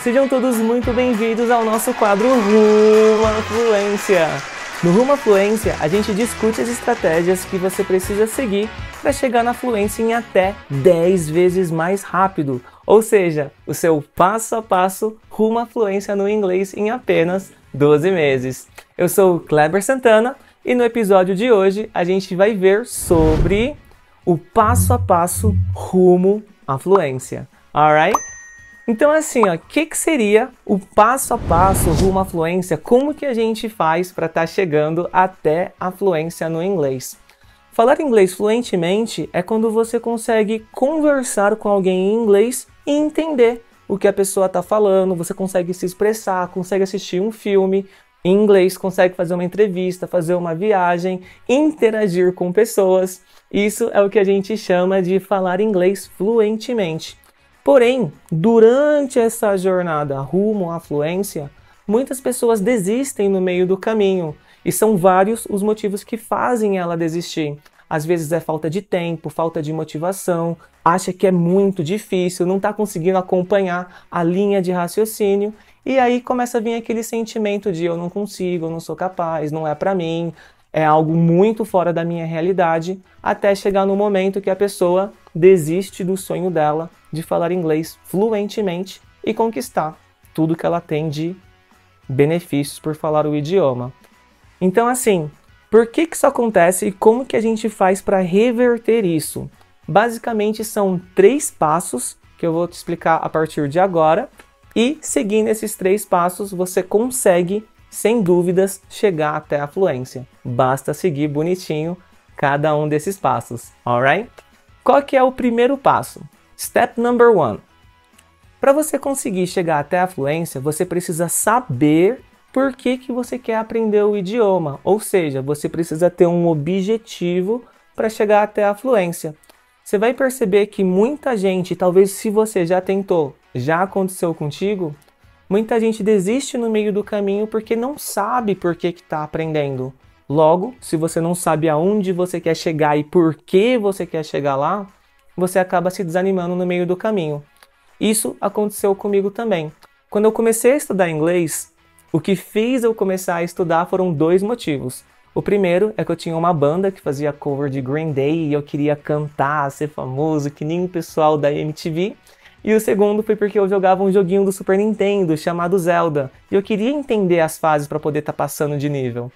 Sejam todos muito bem-vindos ao nosso quadro Rumo à Fluência. No Rumo à Fluência, a gente discute as estratégias que você precisa seguir para chegar na fluência em até 10 vezes mais rápido, ou seja, o seu passo a passo rumo à fluência no inglês em apenas 12 meses. Eu sou o Kleber Santana e no episódio de hoje a gente vai ver sobre o passo a passo rumo à fluência. Alright? Então assim, o que seria o passo a passo rumo à fluência? Como que a gente faz para estar chegando até a fluência no inglês? Falar inglês fluentemente é quando você consegue conversar com alguém em inglês e entender o que a pessoa está falando, você consegue se expressar, consegue assistir um filme em inglês, consegue fazer uma entrevista, fazer uma viagem, interagir com pessoas. Isso é o que a gente chama de falar inglês fluentemente. Porém, durante essa jornada rumo à fluência, muitas pessoas desistem no meio do caminho e são vários os motivos que fazem ela desistir. Às vezes é falta de tempo, falta de motivação, acha que é muito difícil, não está conseguindo acompanhar a linha de raciocínio e aí começa a vir aquele sentimento de eu não consigo, eu não sou capaz, não é para mim, é algo muito fora da minha realidade, até chegar no momento que a pessoa desiste do sonho dela de falar inglês fluentemente e conquistar tudo que ela tem de benefícios por falar o idioma. Então assim, por que isso acontece e como que a gente faz para reverter isso? Basicamente são 3 passos que eu vou te explicar a partir de agora e seguindo esses 3 passos você consegue, sem dúvidas, chegar até a fluência. Basta seguir bonitinho cada um desses passos, alright? Qual que é o primeiro passo? Step number 1. Para você conseguir chegar até a fluência, você precisa saber por que você quer aprender o idioma. Ou seja, você precisa ter um objetivo para chegar até a fluência. Você vai perceber que muita gente, talvez se você já tentou, já aconteceu contigo, muita gente desiste no meio do caminho porque não sabe por que está aprendendo. Logo, se você não sabe aonde você quer chegar e por que você quer chegar lá, você acaba se desanimando no meio do caminho. Isso aconteceu comigo também. Quando eu comecei a estudar inglês, o que fez eu começar a estudar foram 2 motivos. O primeiro é que eu tinha uma banda que fazia cover de Green Day e eu queria cantar, ser famoso, que nem o pessoal da MTV. E o segundo foi porque eu jogava um joguinho do Super Nintendo chamado Zelda. E eu queria entender as fases para poder estar passando de nível.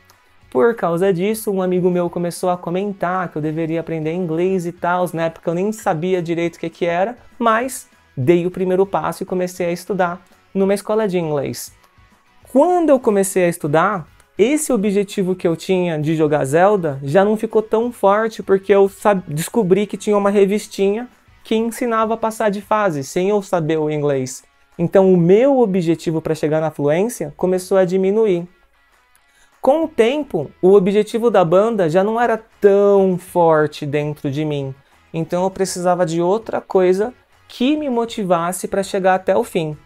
Por causa disso, um amigo meu começou a comentar que eu deveria aprender inglês e tal. Na época eu nem sabia direito o que era, mas dei o primeiro passo e comecei a estudar numa escola de inglês. Quando eu comecei a estudar, esse objetivo que eu tinha de jogar Zelda já não ficou tão forte porque eu descobri que tinha uma revistinha que ensinava a passar de fase, sem eu saber o inglês. Então o meu objetivo para chegar na fluência começou a diminuir. Com o tempo, o objetivo da banda já não era tão forte dentro de mim. Então eu precisava de outra coisa que me motivasse para chegar até o fim.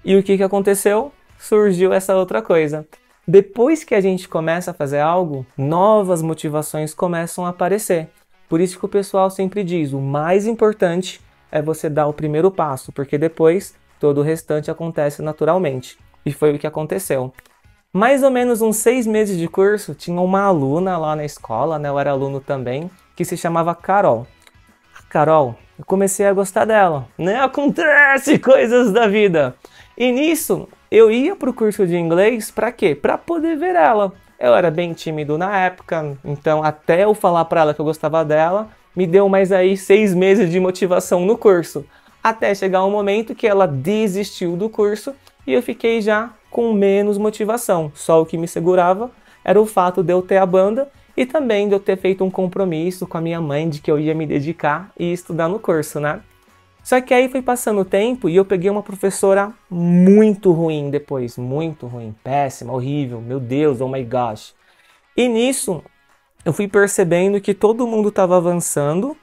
E o que aconteceu? Surgiu essa outra coisa. Depois que a gente começa a fazer algo, novas motivações começam a aparecer. Por isso que o pessoal sempre diz, o mais importante é você dar o primeiro passo, porque depois todo o restante acontece naturalmente. E foi o que aconteceu. Mais ou menos uns 6 meses de curso, tinha uma aluna lá na escola, né? Eu era aluno também, que se chamava Carol. A Carol, eu comecei a gostar dela, né? Acontece coisas da vida. E nisso, eu ia pro curso de inglês para quê? Para poder ver ela. Eu era bem tímido na época, então até eu falar para ela que eu gostava dela, me deu mais aí 6 meses de motivação no curso. Até chegar um momento que ela desistiu do curso e eu fiquei já com menos motivação. Só o que me segurava era o fato de eu ter a banda e também de eu ter feito um compromisso com a minha mãe de que eu ia me dedicar e estudar no curso, né? Só que aí foi passando o tempo e eu peguei uma professora muito ruim depois. Muito ruim, péssima, horrível, meu Deus, oh my gosh. E nisso eu fui percebendo que todo mundo estava avançando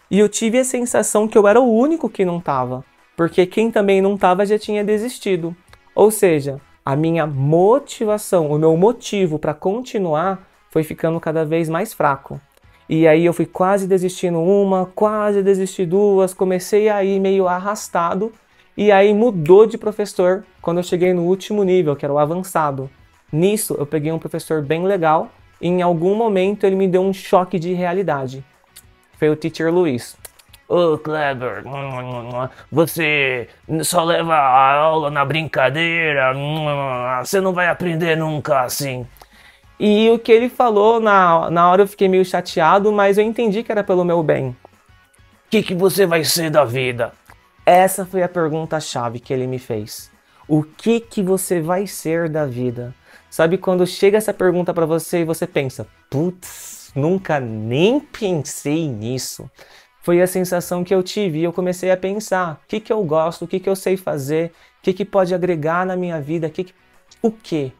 e eu tive a sensação que eu era o único que não estava. Porque quem também não estava já tinha desistido. Ou seja, a minha motivação, o meu motivo para continuar foi ficando cada vez mais fraco. E aí eu fui quase desistindo uma, quase desisti duas, comecei a ir meio arrastado E aí mudou de professor quando eu cheguei no último nível, que era o avançado. Nisso, eu peguei um professor bem legal e em algum momento ele me deu um choque de realidade. Foi o Teacher Luiz. Ô, Kleber, você só leva a aula na brincadeira, você não vai aprender nunca assim. E o que ele falou, na hora eu fiquei meio chateado, mas eu entendi que era pelo meu bem. O que você vai ser da vida? Essa foi a pergunta-chave que ele me fez. O que você vai ser da vida? Sabe quando chega essa pergunta pra você e você pensa, putz, nunca nem pensei nisso. Foi a sensação que eu tive e eu comecei a pensar, o que eu gosto, o que eu sei fazer, o que pode agregar na minha vida, o quê?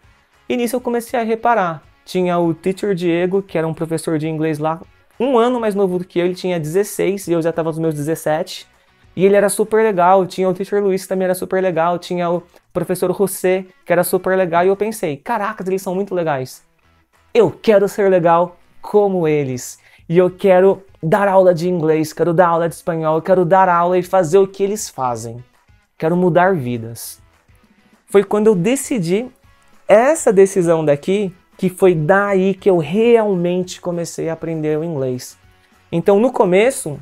E nisso eu comecei a reparar. Tinha o Teacher Diego, que era um professor de inglês lá, um ano mais novo do que eu, ele tinha 16 e eu já estava nos meus 17. E ele era super legal, tinha o Teacher Luiz que também era super legal, tinha o professor José, que era super legal, e eu pensei, caracas, eles são muito legais. Eu quero ser legal como eles. E eu quero dar aula de inglês, quero dar aula de espanhol, quero dar aula e fazer o que eles fazem. Quero mudar vidas. Foi quando eu decidi essa decisão daqui, que foi daí que eu realmente comecei a aprender o inglês. Então, no começo,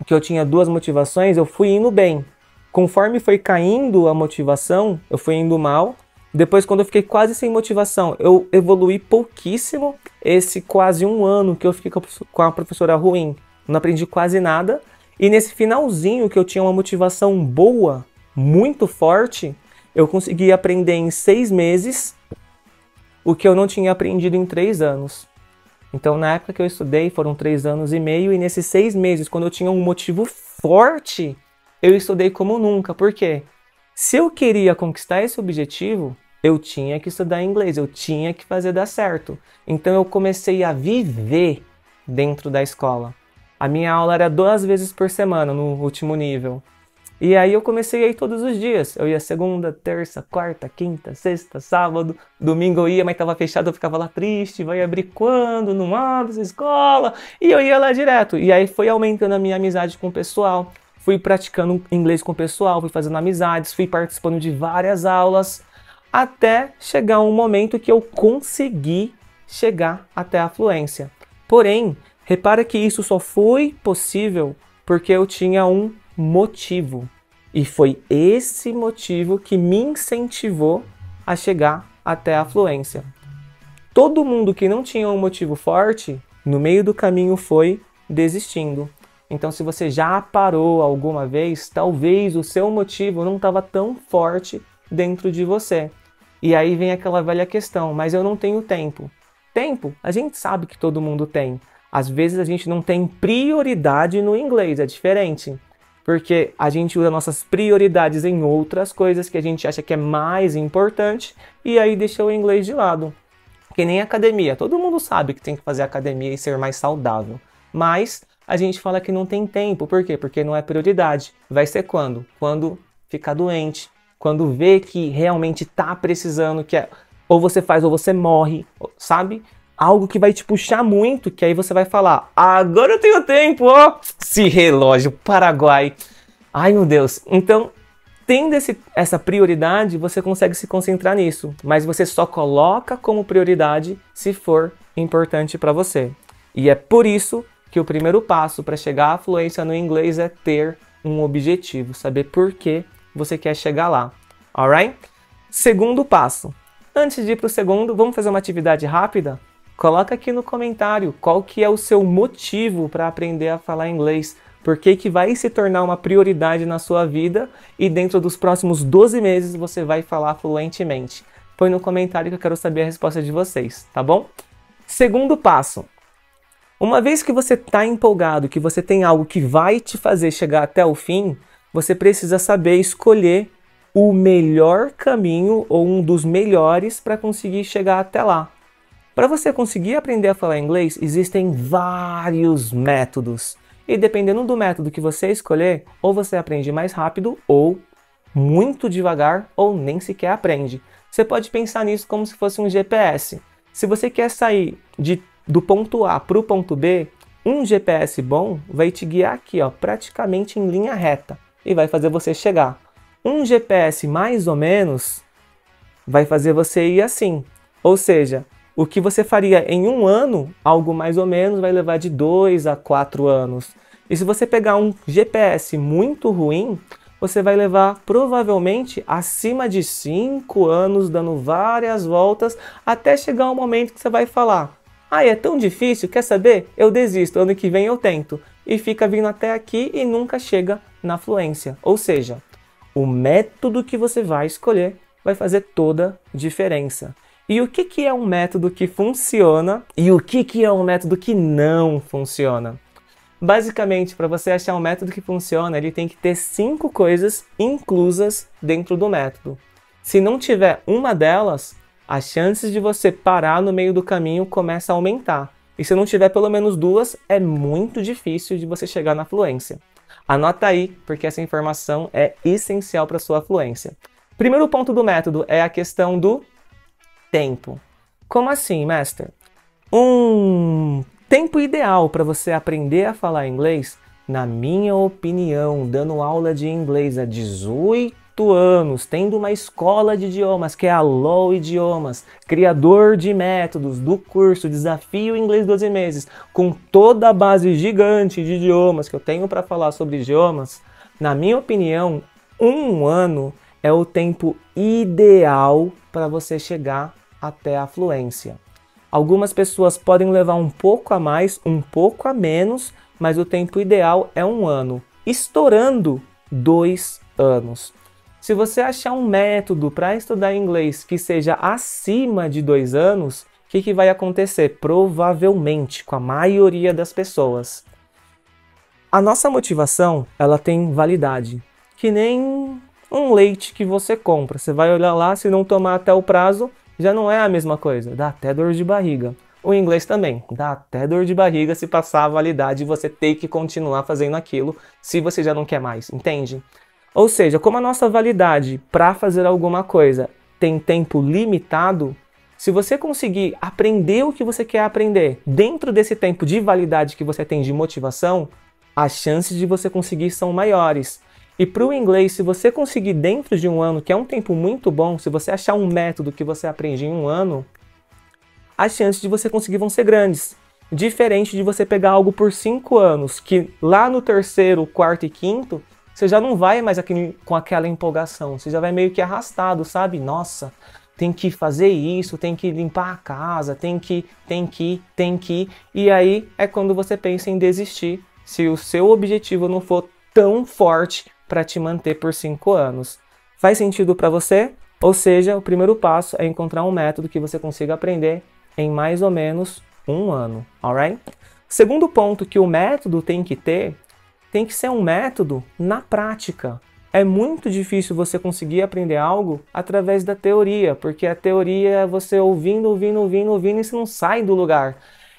que eu tinha duas motivações, eu fui indo bem. Conforme foi caindo a motivação, eu fui indo mal. Depois, quando eu fiquei quase sem motivação, eu evoluí pouquíssimo. Esse quase um ano que eu fiquei com a professora ruim, não aprendi quase nada. E nesse finalzinho que eu tinha uma motivação boa, muito forte, eu consegui aprender em 6 meses o que eu não tinha aprendido em 3 anos. Então, na época que eu estudei, foram 3 anos e meio, e nesses 6 meses, quando eu tinha um motivo forte, eu estudei como nunca. Por quê? Se eu queria conquistar esse objetivo, eu tinha que estudar inglês, eu tinha que fazer dar certo. Então, eu comecei a viver dentro da escola. A minha aula era 2 vezes por semana, no último nível. E aí eu comecei a ir todos os dias. Eu ia segunda, terça, quarta, quinta, sexta, sábado. Domingo eu ia, mas estava fechado, eu ficava lá triste. Vai abrir quando? Não abre essa escola. E eu ia lá direto. E aí foi aumentando a minha amizade com o pessoal. Fui praticando inglês com o pessoal, fui fazendo amizades, fui participando de várias aulas. Até chegar um momento que eu consegui chegar até a fluência. Porém, repara que isso só foi possível porque eu tinha um motivo. E foi esse motivo que me incentivou a chegar até a fluência. Todo mundo que não tinha um motivo forte, no meio do caminho foi desistindo. Então, se você já parou alguma vez, talvez o seu motivo não estava tão forte dentro de você. E aí vem aquela velha questão, mas eu não tenho tempo. Tempo, a gente sabe que todo mundo tem. Às vezes a gente não tem prioridade no inglês, é diferente. Porque a gente usa nossas prioridades em outras coisas que a gente acha que é mais importante e aí deixa o inglês de lado. Que nem academia. Todo mundo sabe que tem que fazer academia e ser mais saudável. Mas a gente fala que não tem tempo. Por quê? Porque não é prioridade. Vai ser quando? Quando ficar doente. Quando vê que realmente tá precisando, que é ou você faz ou você morre, sabe? Algo que vai te puxar muito, que aí você vai falar, agora eu tenho tempo, ó, esse relógio, Paraguai. Ai, meu Deus. Então, tendo essa prioridade, você consegue se concentrar nisso, mas você só coloca como prioridade se for importante para você. E é por isso que o primeiro passo para chegar à fluência no inglês é ter um objetivo, saber por que você quer chegar lá, alright? Segundo passo. Antes de ir para o segundo, vamos fazer uma atividade rápida? Coloca aqui no comentário qual que é o seu motivo para aprender a falar inglês. Por que vai se tornar uma prioridade na sua vida e dentro dos próximos 12 meses você vai falar fluentemente. Põe no comentário que eu quero saber a resposta de vocês, tá bom? Segundo passo. Uma vez que você está empolgado, que você tem algo que vai te fazer chegar até o fim, você precisa saber escolher o melhor caminho ou um dos melhores para conseguir chegar até lá. Para você conseguir aprender a falar inglês, existem vários métodos. E dependendo do método que você escolher, ou você aprende mais rápido, ou muito devagar, ou nem sequer aprende. Você pode pensar nisso como se fosse um GPS. Se você quer sair do ponto A para o ponto B, um GPS bom vai te guiar aqui, ó, praticamente em linha reta. E vai fazer você chegar. Um GPS mais ou menos vai fazer você ir assim. Ou seja, o que você faria em um ano, algo mais ou menos, vai levar de 2 a 4 anos. E se você pegar um GPS muito ruim, você vai levar provavelmente acima de 5 anos, dando várias voltas, até chegar um momento que você vai falar: ah, é tão difícil, quer saber? Eu desisto, ano que vem eu tento. E fica vindo até aqui e nunca chega na fluência. Ou seja, o método que você vai escolher vai fazer toda a diferença. E o que é um método que funciona e o que é um método que não funciona? Basicamente, para você achar um método que funciona, ele tem que ter 5 coisas inclusas dentro do método. Se não tiver uma delas, as chances de você parar no meio do caminho começam a aumentar. E se não tiver pelo menos 2, é muito difícil de você chegar na fluência. Anota aí, porque essa informação é essencial para a sua fluência. Primeiro ponto do método é a questão do tempo. Como assim, Master? Um tempo ideal para você aprender a falar inglês, na minha opinião, dando aula de inglês há 18 anos, tendo uma escola de idiomas que é a Allo Idiomas, criador de métodos do curso Desafio Inglês 12 Meses, com toda a base gigante de idiomas que eu tenho para falar sobre idiomas, na minha opinião, 1 ano é o tempo ideal para você chegar até a fluência. Algumas pessoas podem levar um pouco a mais, um pouco a menos, mas o tempo ideal é 1 ano, estourando 2 anos. Se você achar um método para estudar inglês que seja acima de 2 anos, o que vai acontecer? Provavelmente, com a maioria das pessoas, a nossa motivação, ela tem validade, que nem um leite que você compra. Você vai olhar lá, se não tomar até o prazo, já não é a mesma coisa, dá até dor de barriga. O inglês também, dá até dor de barriga se passar a validade e você ter que continuar fazendo aquilo se você já não quer mais, entende? Ou seja, como a nossa validade para fazer alguma coisa tem tempo limitado, se você conseguir aprender o que você quer aprender dentro desse tempo de validade que você tem de motivação, as chances de você conseguir são maiores. E para o inglês, se você conseguir dentro de 1 ano, que é um tempo muito bom, se você achar um método que você aprende em 1 ano, as chances de você conseguir vão ser grandes. Diferente de você pegar algo por 5 anos, que lá no 3º, 4º e 5º, você já não vai mais com aquela empolgação, você já vai meio que arrastado, sabe? Nossa, tem que fazer isso, tem que limpar a casa, tem que. E aí é quando você pensa em desistir, se o seu objetivo não for tão forte para te manter por 5 anos. Faz sentido para você? Ou seja, o primeiro passo é encontrar um método que você consiga aprender em mais ou menos 1 ano, alright? Segundo ponto que o método tem que ser um método na prática. É muito difícil você conseguir aprender algo através da teoria, porque a teoria é você ouvindo e você não sai do lugar.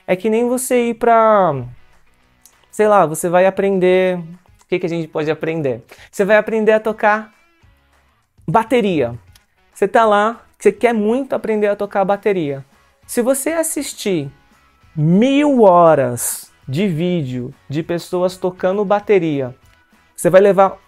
É que nem você ir para, sei lá, você vai aprender. O que a gente pode aprender? Você vai aprender a tocar bateria. Você tá lá, você quer muito aprender a tocar bateria. Se você assistir 1000 horas de vídeo de pessoas tocando bateria, você vai levar...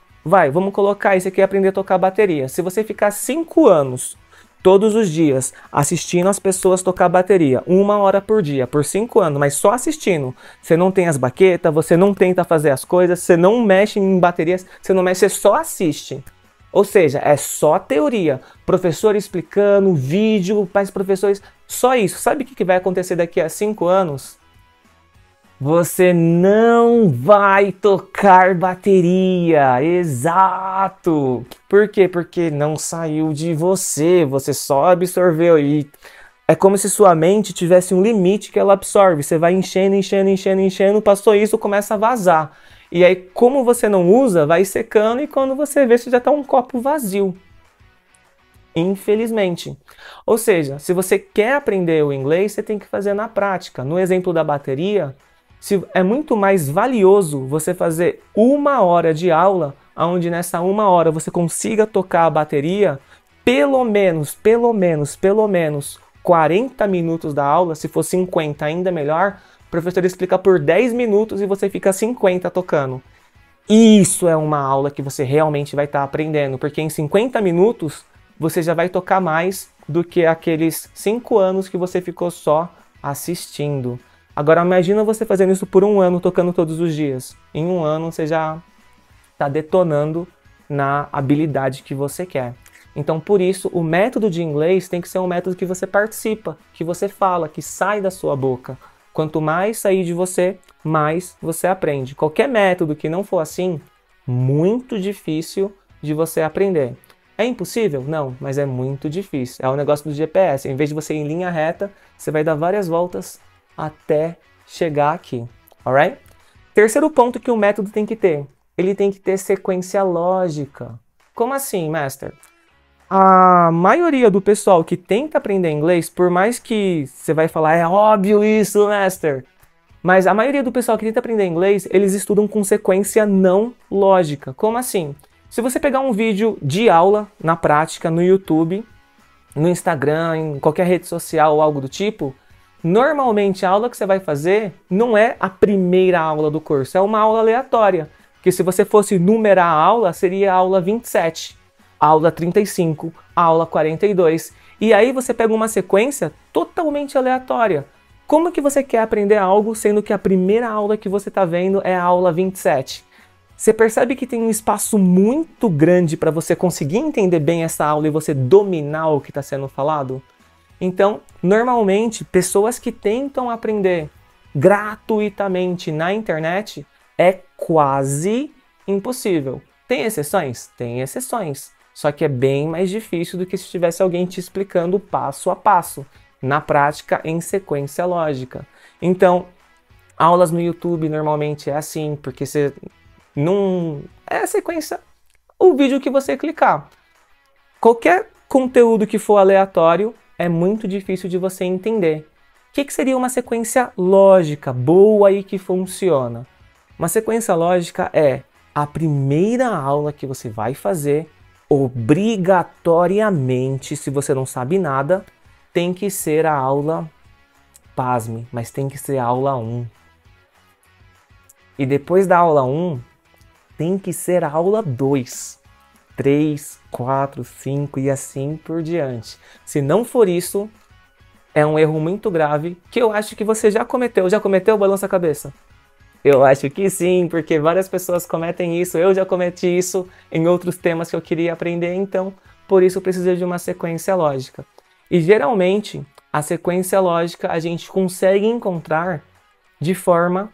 vamos colocar aí, você quer aprender a tocar bateria. Se você ficar 5 anos, todos os dias, assistindo as pessoas tocar bateria, 1 hora por dia, por 5 anos, mas só assistindo, você não tem as baquetas, você não tenta fazer as coisas, você não mexe em baterias, você não mexe, você só assiste. Ou seja, é só teoria. Professor explicando, vídeo, pais professores, só isso. Sabe o que vai acontecer daqui a 5 anos? Você não vai tocar bateria, exato. Por quê? Porque não saiu de você, você só absorveu. E é como se sua mente tivesse um limite que ela absorve. Você vai enchendo, passou isso, começa a vazar. E aí, como você não usa, vai secando e quando você vê, você já está um copo vazio. Infelizmente. Ou seja, se você quer aprender o inglês, você tem que fazer na prática. No exemplo da bateria, é muito mais valioso você fazer 1 hora de aula, onde nessa 1 hora você consiga tocar a bateria, pelo menos 40 minutos da aula, se for 50 ainda melhor, o professor explica por 10 minutos e você fica 50 tocando. Isso é uma aula que você realmente vai estar aprendendo, porque em 50 minutos você já vai tocar mais do que aqueles 5 anos que você ficou só assistindo. Agora imagina você fazendo isso por um ano, tocando todos os dias. Em um ano você já está detonando na habilidade que você quer. Então, por isso, o método de inglês tem que ser um método que você participa, que você fala, que sai da sua boca. Quanto mais sair de você, mais você aprende. Qualquer método que não for assim, muito difícil de você aprender. É impossível? Não, mas é muito difícil. É o negócio do GPS. Em vez de você ir em linha reta, você vai dar várias voltas até chegar aqui. Alright? Terceiro ponto que o método tem que ter. Ele tem que ter sequência lógica. Como assim, Master? A maioria do pessoal que tenta aprender inglês, por mais que você vai falar, é óbvio isso, Master, mas a maioria do pessoal que tenta aprender inglês, eles estudam com sequência não lógica. Como assim? Se você pegar um vídeo de aula na prática no YouTube, no Instagram, em qualquer rede social ou algo do tipo, normalmente a aula que você vai fazer não é a primeira aula do curso, é uma aula aleatória. Que se você fosse numerar a aula, seria a aula 27. Aula 35, aula 42, e aí você pega uma sequência totalmente aleatória. Como que você quer aprender algo sendo que a primeira aula que você está vendo é a aula 27? Você percebe que tem um espaço muito grande para você conseguir entender bem essa aula e você dominar o que está sendo falado? Então, normalmente, pessoas que tentam aprender gratuitamente na internet é quase impossível. Tem exceções? Tem exceções. Só que é bem mais difícil do que se tivesse alguém te explicando passo a passo, na prática, em sequência lógica. Então, aulas no YouTube normalmente é assim, porque você não... é a sequência, o vídeo que você clicar. Qualquer conteúdo que for aleatório é muito difícil de você entender. O que seria uma sequência lógica, boa e que funciona? Uma sequência lógica é a primeira aula que você vai fazer, obrigatoriamente, se você não sabe nada, tem que ser a aula, pasme, mas tem que ser a aula 1. E depois da aula 1, tem que ser a aula 2, 3, 4, 5 e assim por diante. Se não for isso, é um erro muito grave que eu acho que você já cometeu. Já cometeu? Balança a cabeça. Eu acho que sim, porque várias pessoas cometem isso, eu já cometi isso em outros temas que eu queria aprender, então por isso eu precisei de uma sequência lógica. E geralmente a sequência lógica a gente consegue encontrar de forma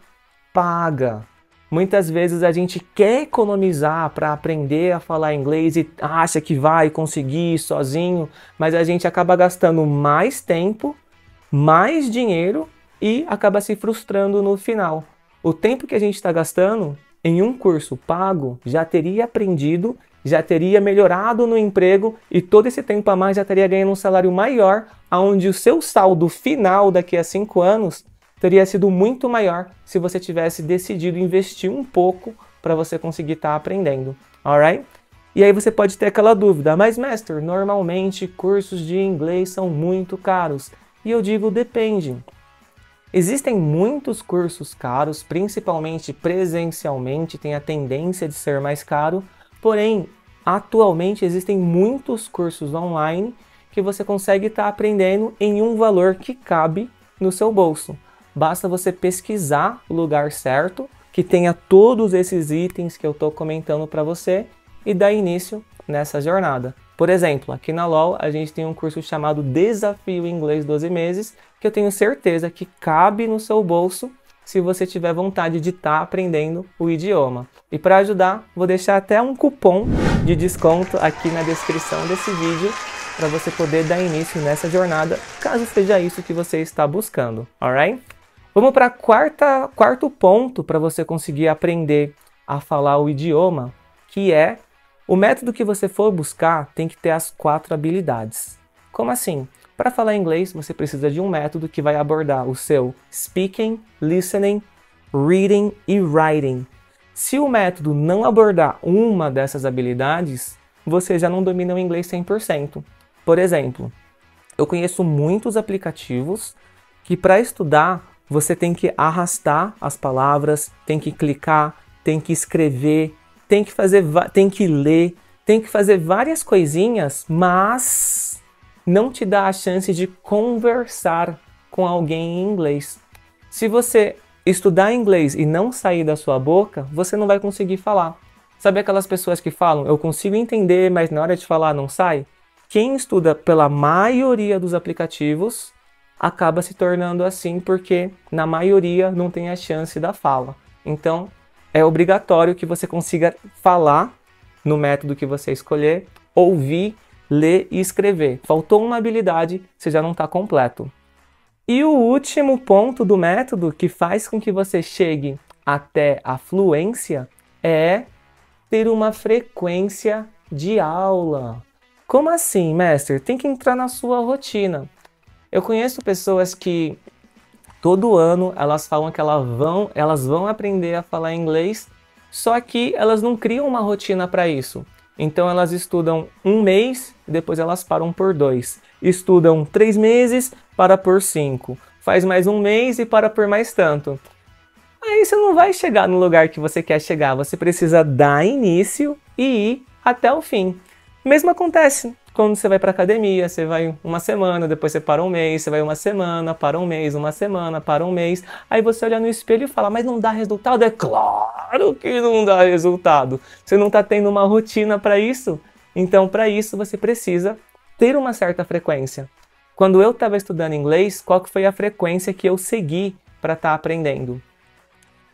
paga. Muitas vezes a gente quer economizar para aprender a falar inglês e acha que vai conseguir sozinho, mas a gente acaba gastando mais tempo, mais dinheiro e acaba se frustrando no final. O tempo que a gente está gastando em um curso pago já teria aprendido, já teria melhorado no emprego e todo esse tempo a mais já teria ganhando um salário maior, onde o seu saldo final daqui a 5 anos teria sido muito maior se você tivesse decidido investir um pouco para você conseguir estar aprendendo, alright? E aí você pode ter aquela dúvida, mas Master, normalmente cursos de inglês são muito caros. E eu digo, depende. Existem muitos cursos caros, principalmente presencialmente, tem a tendência de ser mais caro, porém, atualmente existem muitos cursos online que você consegue estar aprendendo em um valor que cabe no seu bolso. Basta você pesquisar o lugar certo, que tenha todos esses itens que eu estou comentando para você e dar início nessa jornada. Por exemplo, aqui na LOL a gente tem um curso chamado Desafio Inglês 12 Meses, que eu tenho certeza que cabe no seu bolso se você tiver vontade de estar aprendendo o idioma. E para ajudar, vou deixar até um cupom de desconto aqui na descrição desse vídeo para você poder dar início nessa jornada, caso seja isso que você está buscando, alright? Vamos para quarto ponto para você conseguir aprender a falar o idioma, que é o método que você for buscar tem que ter as 4 habilidades. Como assim? Para falar inglês, você precisa de um método que vai abordar o seu speaking, listening, reading e writing. Se o método não abordar uma dessas habilidades, você já não domina o inglês 100%. Por exemplo, eu conheço muitos aplicativos que para estudar você tem que arrastar as palavras, tem que clicar, tem que escrever, tem que fazer, tem que ler, tem que fazer várias coisinhas, mas não te dá a chance de conversar com alguém em inglês. Se você estudar inglês e não sair da sua boca, você não vai conseguir falar. Sabe aquelas pessoas que falam, eu consigo entender, mas na hora de falar não sai? Quem estuda pela maioria dos aplicativos acaba se tornando assim, porque na maioria não tem a chance da fala. Então, é obrigatório que você consiga falar no método que você escolher, ouvir, ler e escrever. Faltou uma habilidade, você já não está completo. E o último ponto do método que faz com que você chegue até a fluência é ter uma frequência de aula. Como assim, mestre? Tem que entrar na sua rotina. Eu conheço pessoas que todo ano elas falam que elas vão aprender a falar inglês, só que elas não criam uma rotina para isso. Então elas estudam 1 mês, depois elas param por 2. Estudam 3 meses, para por 5. Faz mais 1 mês e para por mais tanto. Aí você não vai chegar no lugar que você quer chegar. Você precisa dar início e ir até o fim. Mesmo acontece quando você vai para academia, você vai uma semana, depois você para 1 mês, você vai uma semana, para 1 mês, uma semana, para 1 mês. Aí você olha no espelho e fala, mas não dá resultado? É claro que não dá resultado. Você não está tendo uma rotina para isso? Então, para isso, você precisa ter uma certa frequência. Quando eu estava estudando inglês, qual que foi a frequência que eu segui para estar aprendendo?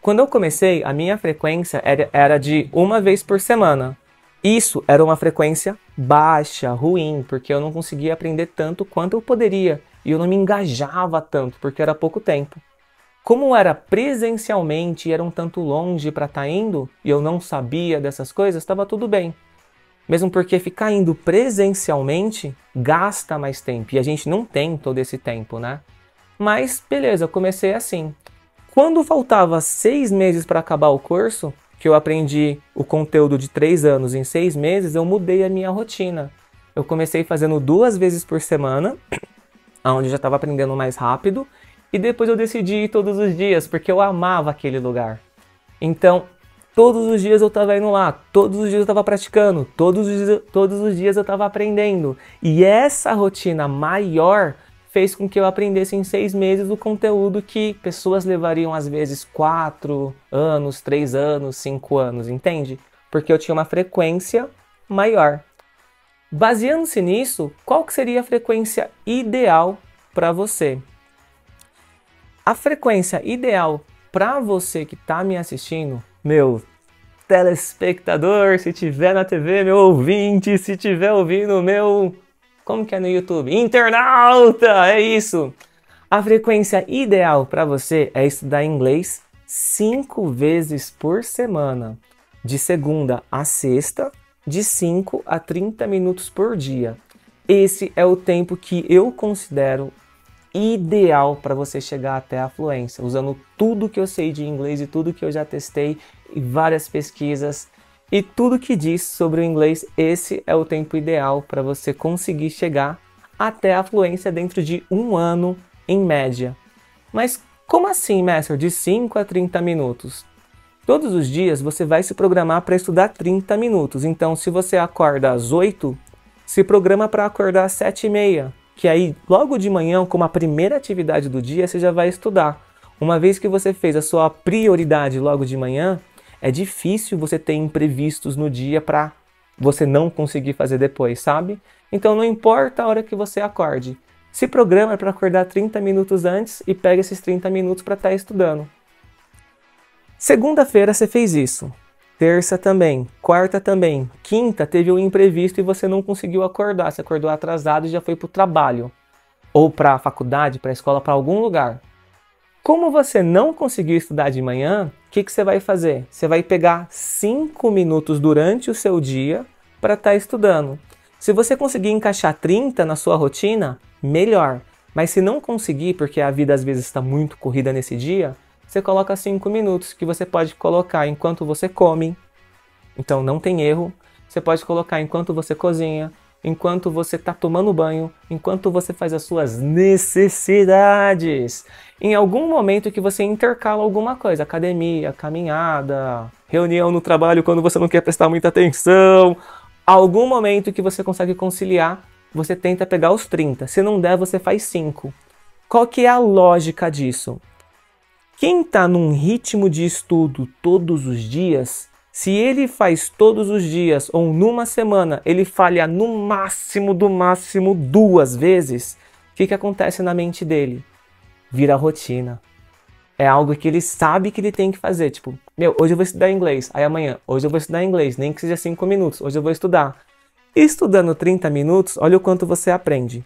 Quando eu comecei, a minha frequência era de 1 vez por semana. Isso era uma frequência baixa, ruim, porque eu não conseguia aprender tanto quanto eu poderia. E eu não me engajava tanto, porque era pouco tempo. Como era presencialmente e era um tanto longe para estar indo, e eu não sabia dessas coisas, estava tudo bem. Mesmo porque ficar indo presencialmente gasta mais tempo, e a gente não tem todo esse tempo, né? Mas, beleza, eu comecei assim. Quando faltava 6 meses para acabar o curso, que eu aprendi o conteúdo de 3 anos em 6 meses, eu mudei a minha rotina. Eu comecei fazendo 2 vezes por semana, onde eu já estava aprendendo mais rápido, e depois eu decidi ir todos os dias, porque eu amava aquele lugar. Então, todos os dias eu estava indo lá, todos os dias eu estava praticando, todos os dias eu estava aprendendo. E essa rotina maior fez com que eu aprendesse em 6 meses o conteúdo que pessoas levariam às vezes 4 anos, 3 anos, 5 anos, entende? Porque eu tinha uma frequência maior. Baseando-se nisso, qual que seria a frequência ideal para você? A frequência ideal para você que está me assistindo, meu telespectador, se tiver na TV, meu ouvinte, se tiver ouvindo, meu... Como que é no YouTube? Internauta! É isso! A frequência ideal para você é estudar inglês 5 vezes por semana, de segunda a sexta, de 5 a 30 minutos por dia. Esse é o tempo que eu considero ideal para você chegar até a fluência, usando tudo que eu sei de inglês e tudo que eu já testei e várias pesquisas. E tudo que diz sobre o inglês, esse é o tempo ideal para você conseguir chegar até a fluência dentro de 1 ano, em média. Mas como assim, mestre? De 5 a 30 minutos? Todos os dias você vai se programar para estudar 30 minutos. Então, se você acorda às 8, se programa para acordar às 7h30. Que aí, logo de manhã, como a primeira atividade do dia, você já vai estudar. Uma vez que você fez a sua prioridade logo de manhã, é difícil você ter imprevistos no dia para você não conseguir fazer depois, sabe? Então não importa a hora que você acorde. Se programa para acordar 30 minutos antes e pega esses 30 minutos para estar estudando. Segunda-feira você fez isso. Terça também. Quarta também. Quinta teve um imprevisto e você não conseguiu acordar. Você acordou atrasado e já foi para o trabalho. Ou para a faculdade, para a escola, para algum lugar. Como você não conseguiu estudar de manhã, o que você vai fazer? Você vai pegar 5 minutos durante o seu dia para estar estudando. Se você conseguir encaixar 30 na sua rotina, melhor. Mas se não conseguir, porque a vida às vezes está muito corrida nesse dia, você coloca 5 minutos, que você pode colocar enquanto você come. Então não tem erro. Você pode colocar enquanto você cozinha, enquanto você está tomando banho, enquanto você faz as suas necessidades. Em algum momento que você intercala alguma coisa, academia, caminhada, reunião no trabalho quando você não quer prestar muita atenção. Algum momento que você consegue conciliar, você tenta pegar os 30. Se não der, você faz 5. Qual que é a lógica disso? Quem está num ritmo de estudo todos os dias, se ele faz todos os dias ou numa semana, ele falha no máximo, do máximo 2 vezes, o que acontece na mente dele? Vira rotina. É algo que ele sabe que ele tem que fazer. Tipo, hoje eu vou estudar inglês. Aí amanhã, hoje eu vou estudar inglês. Nem que seja 5 minutos. Hoje eu vou estudar. E estudando 30 minutos, olha o quanto você aprende.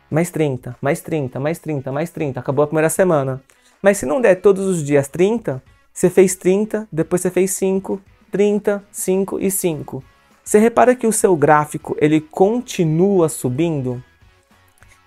Mais 30, mais 30, mais 30, mais 30. Acabou a primeira semana. Mas se não der todos os dias 30, você fez 30, depois você fez 5, 30, 5 e 5. Você repara que o seu gráfico, ele continua subindo?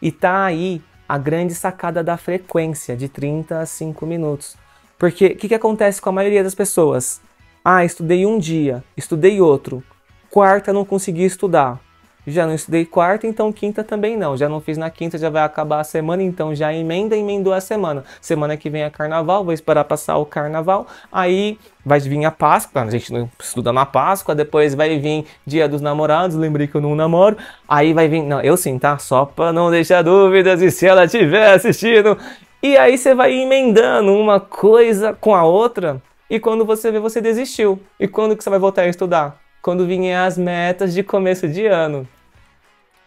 E tá aí a grande sacada da frequência, de 30 a 5 minutos. Porque o que acontece com a maioria das pessoas? Ah, estudei um dia, estudei outro. Quarta não consegui estudar. Já não estudei quarta, então quinta também não. Já não fiz na quinta, já vai acabar a semana, então já emendou a semana. Semana que vem é carnaval, vou esperar passar o carnaval. Aí vai vir a Páscoa, a gente não estuda na Páscoa, depois vai vir Dia dos Namorados, lembrei que eu não namoro. Aí vai vir, não, eu sim, tá? Só pra não deixar dúvidas e se ela estiver assistindo. E aí você vai emendando uma coisa com a outra e quando você vê, você desistiu. E quando que você vai voltar a estudar? Quando virem as metas de começo de ano.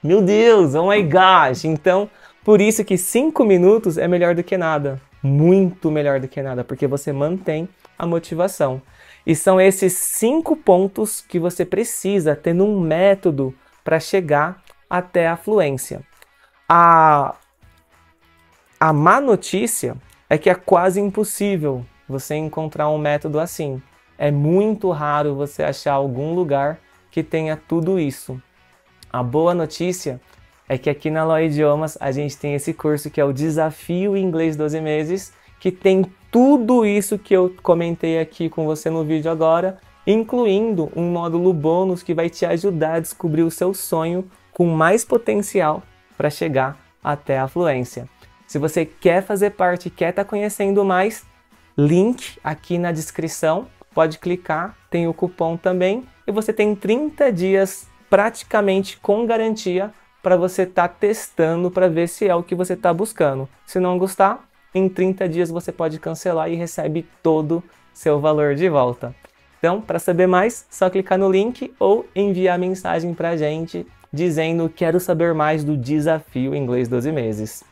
Meu Deus, oh my gosh! Então, por isso que 5 minutos é melhor do que nada. Muito melhor do que nada, porque você mantém a motivação. E são esses 5 pontos que você precisa ter num método para chegar até a fluência. A má notícia é que é quase impossível você encontrar um método assim. É muito raro você achar algum lugar que tenha tudo isso. A boa notícia é que aqui na Loi Idiomas a gente tem esse curso que é o Desafio Inglês 12 Meses, que tem tudo isso que eu comentei aqui com você no vídeo agora, incluindo um módulo bônus que vai te ajudar a descobrir o seu sonho com mais potencial para chegar até a fluência. Se você quer fazer parte, quer estar conhecendo mais, link aqui na descrição, pode clicar, tem o cupom também e você tem 30 dias praticamente com garantia para você estar testando para ver se é o que você está buscando. Se não gostar, em 30 dias você pode cancelar e recebe todo seu valor de volta. Então, para saber mais, só clicar no link ou enviar mensagem para a gente dizendo quero saber mais do Desafio Inglês 12 Meses.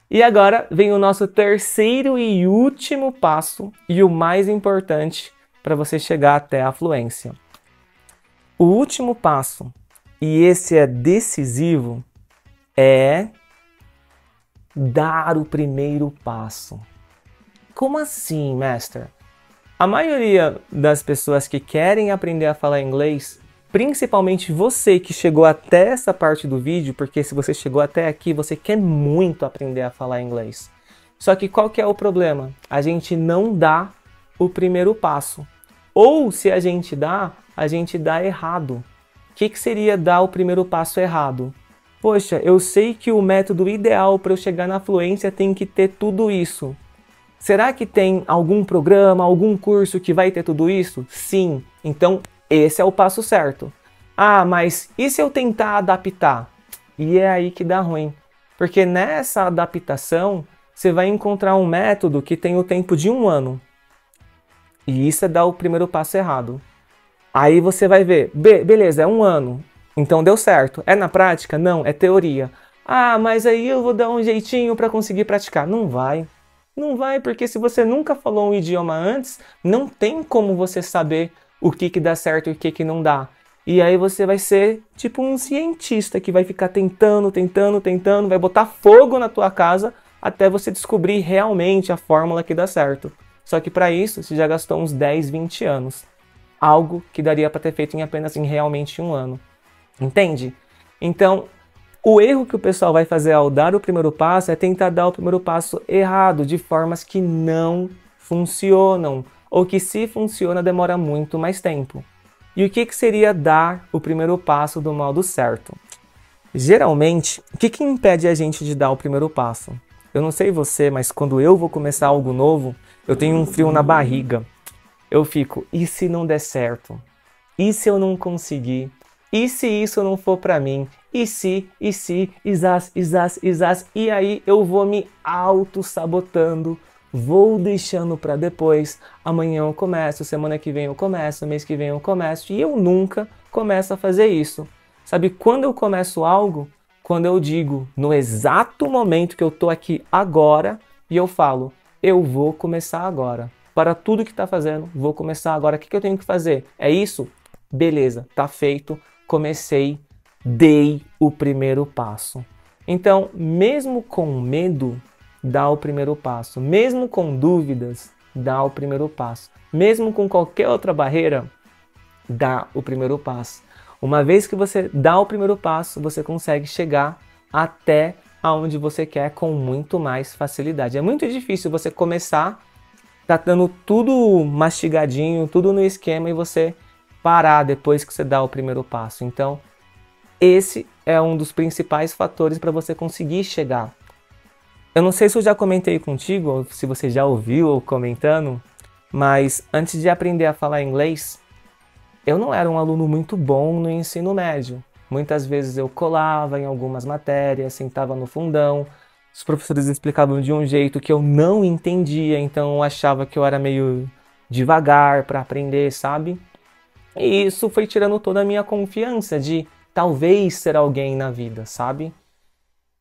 E agora vem o nosso terceiro e último passo e o mais importante para você chegar até a fluência. O último passo, e esse é decisivo, é dar o primeiro passo. Como assim, Master? A maioria das pessoas que querem aprender a falar inglês, principalmente você que chegou até essa parte do vídeo, porque se você chegou até aqui, você quer muito aprender a falar inglês. Só que qual que é o problema? A gente não dá o primeiro passo. Ou se a gente dá errado. O que seria dar o primeiro passo errado? Poxa, eu sei que o método ideal para eu chegar na fluência tem que ter tudo isso. Será que tem algum programa, algum curso que vai ter tudo isso? Sim. Então, esse é o passo certo. Ah, mas e se eu tentar adaptar? E é aí que dá ruim. Porque nessa adaptação, você vai encontrar um método que tem o tempo de 1 ano. E isso é dar o primeiro passo errado. Aí você vai ver, beleza, é 1 ano, então deu certo. É na prática? Não, é teoria. Ah, mas aí eu vou dar um jeitinho para conseguir praticar. Não vai. Não vai, porque se você nunca falou um idioma antes, não tem como você saber o que dá certo e o que não dá. E aí você vai ser tipo um cientista que vai ficar tentando, vai botar fogo na tua casa até você descobrir realmente a fórmula que dá certo. Só que para isso, você já gastou uns 10, 20 anos. Algo que daria para ter feito em realmente 1 ano. Entende? Então, o erro que o pessoal vai fazer ao dar o primeiro passo é tentar dar o primeiro passo errado, de formas que não funcionam, ou que se funciona demora muito mais tempo. E o que seria dar o primeiro passo do modo certo? Geralmente, o que impede a gente de dar o primeiro passo? Eu não sei você, mas quando eu vou começar algo novo, eu tenho um frio na barriga. eu fico, e se não der certo? E se eu não conseguir? E se isso não for pra mim? E se, e aí eu vou me auto-sabotando, vou deixando pra depois, amanhã eu começo, semana que vem eu começo, mês que vem eu começo, e eu nunca começo a fazer isso. Sabe quando eu começo algo? Quando eu digo, no exato momento que eu tô aqui agora, e eu falo, eu vou começar agora. Para tudo que tá fazendo, vou começar agora. O que eu tenho que fazer? É isso? Beleza, tá feito, comecei, dei o primeiro passo. Então, mesmo com medo, dá o primeiro passo. Mesmo com dúvidas, dá o primeiro passo. Mesmo com qualquer outra barreira, dá o primeiro passo. Uma vez que você dá o primeiro passo, você consegue chegar até aonde você quer com muito mais facilidade. É muito difícil você começar, tá dando tudo mastigadinho, tudo no esquema e você parar depois que você dá o primeiro passo. Então, esse é um dos principais fatores para você conseguir chegar. Eu não sei se eu já comentei contigo, ou se você já ouviu ou comentando, mas antes de aprender a falar inglês, eu não era um aluno muito bom no ensino médio. Muitas vezes eu colava em algumas matérias, sentava no fundão, os professores explicavam de um jeito que eu não entendia, então eu achava que eu era meio devagar para aprender, sabe? E isso foi tirando toda a minha confiança de talvez ser alguém na vida, sabe?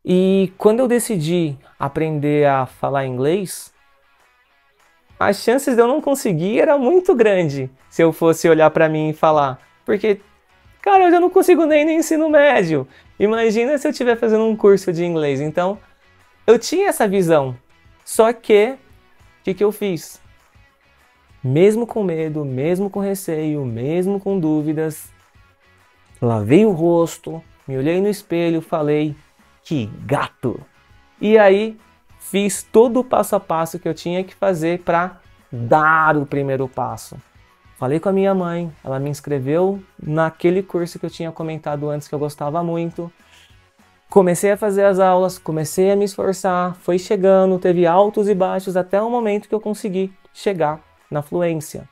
E quando eu decidi aprender a falar inglês, as chances de eu não conseguir era muito grande se eu fosse olhar para mim e falar. Porque, cara, eu já não consigo nem no ensino médio. Imagina se eu estiver fazendo um curso de inglês. Então, eu tinha essa visão. Só que, o que eu fiz? Mesmo com medo, mesmo com receio, mesmo com dúvidas, lavei o rosto, me olhei no espelho, falei, que gato! E aí, fiz todo o passo a passo que eu tinha que fazer para dar o primeiro passo. Falei com a minha mãe, ela me inscreveu naquele curso que eu tinha comentado antes que eu gostava muito. Comecei a fazer as aulas, comecei a me esforçar, foi chegando, teve altos e baixos até o momento que eu consegui chegar na fluência.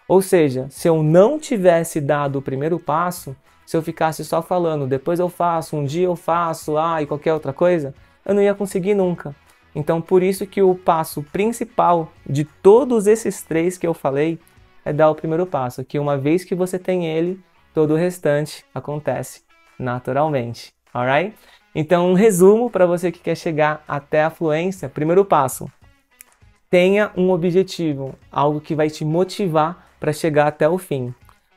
Ou seja, se eu não tivesse dado o primeiro passo, se eu ficasse só falando, depois eu faço, um dia eu faço, e qualquer outra coisa, eu não ia conseguir nunca. Então, por isso que o passo principal de todos esses três que eu falei é dar o primeiro passo, que uma vez que você tem ele, todo o restante acontece naturalmente, alright? Então, um resumo para você que quer chegar até a fluência. Primeiro passo, tenha um objetivo, algo que vai te motivar para chegar até o fim.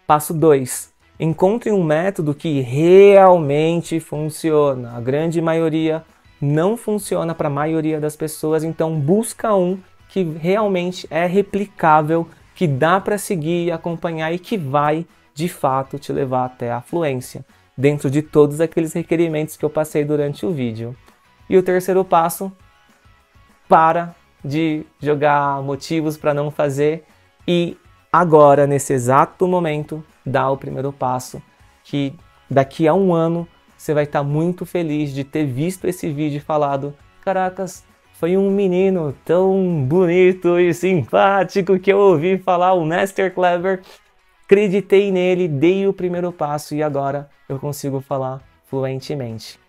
Passo 2, encontre um método que realmente funciona. A grande maioria não funciona para a maioria das pessoas, então busca um que realmente é replicável, que dá para seguir e acompanhar e que vai, de fato, te levar até a fluência, dentro de todos aqueles requerimentos que eu passei durante o vídeo. E o terceiro passo, para de jogar motivos para não fazer e agora, nesse exato momento, dá o primeiro passo, que daqui a um ano você vai estar muito feliz de ter visto esse vídeo e falado, caracas, foi um menino tão bonito e simpático que eu ouvi falar, o Master Clever, acreditei nele, dei o primeiro passo e agora eu consigo falar fluentemente.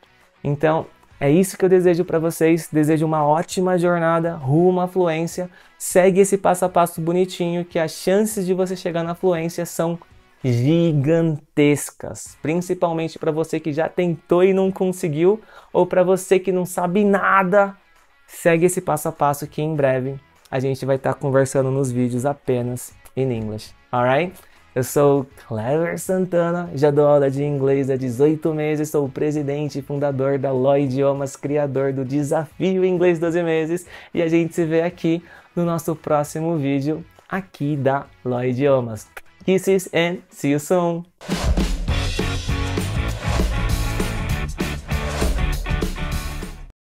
Então, é isso que eu desejo para vocês, desejo uma ótima jornada rumo à fluência, segue esse passo a passo bonitinho que as chances de você chegar na fluência são gigantescas, principalmente para você que já tentou e não conseguiu, ou para você que não sabe nada, segue esse passo a passo que em breve a gente vai estar conversando nos vídeos apenas em inglês, alright? Eu sou Clever Santana, já dou aula de inglês há 18 meses, sou o presidente e fundador da LOI Idiomas, criador do Desafio Inglês 12 Meses, e a gente se vê aqui no nosso próximo vídeo aqui da LOI Idiomas. Kisses and see you soon!